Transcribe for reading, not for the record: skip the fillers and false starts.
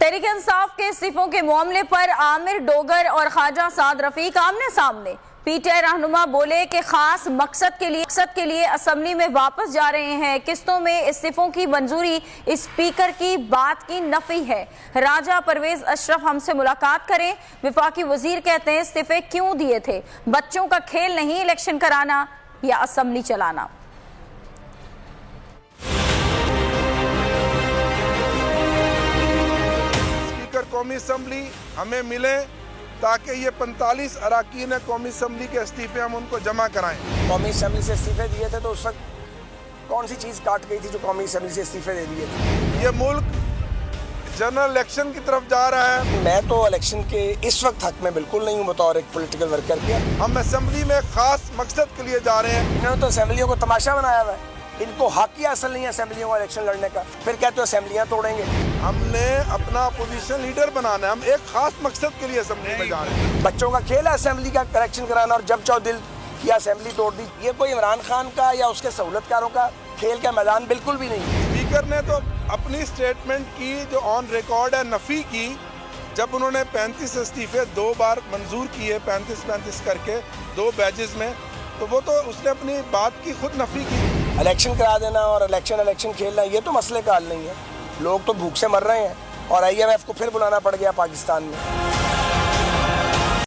तहरीक इंसाफ के इस्तीफों के मामले पर आमिर डोगर और ख्वाजा साद रफीक आमने सामने। पीटीआई रहनुमा बोले कि खास मकसद के लिए असेंबली में वापस जा रहे हैं। किस्तों में इस्तीफों की मंजूरी स्पीकर की बात की नफी है। राजा परवेज अशरफ हमसे मुलाकात करें। वफाकी वजीर कहते हैं इस्तीफे क्यों दिए थे, बच्चों का खेल नहीं इलेक्शन कराना या असेंबली चलाना। स्पीकर कौमी असेंबली हमें मिले ताकि ये 45 अराकीन कौमी असेंबली के इस्तीफे हम उनको जमा कराएं। कौमी असेंबली से इस्तीफे दिए थे तो उस वक्त कौन सी चीज़ काट गई थी जो कौमी असेंबली से इस्तीफे दे दिए थे? ये मुल्क जनरल इलेक्शन की तरफ जा रहा है। मैं तो इलेक्शन के इस वक्त हक में बिल्कुल नहीं हूँ बतौर एक पॉलिटिकल वर्कर के। हम असेंबली में खास मकसद के लिए जा रहे हैं। इन्होंने तो असेंबलियों को तमाशा बनाया हुआ है। इनको हक ही असल नहीं है असेंबलियों का इलेक्शन लड़ने का, फिर कहते हो असेंबलियाँ तोड़ेंगे। हमने अपना अपोजिशन लीडर बनाना है, हम एक खास मकसद के लिए असेंबली में जा रहे हैं। बच्चों का खेल है असेंबली का करेक्शन कराना, और जब चाहो दिल किया असेंबली तोड़ दी। ये कोई इमरान खान का या उसके सहूलतकारों का खेल का मैदान बिल्कुल भी नहीं। स्पीकर ने तो अपनी स्टेटमेंट की जो ऑन रिकॉर्ड है नफी की, जब उन्होंने 35 इस्तीफे 2 बार मंजूर किए 35-35 करके 2 बैचेस में, तो वो तो उसने अपनी बात की खुद नफी की। इलेक्शन करा देना और इलेक्शन खेलना ये तो मसले का हल नहीं है। लोग तो भूख से मर रहे हैं और IMF को फिर बुलाना पड़ गया पाकिस्तान में।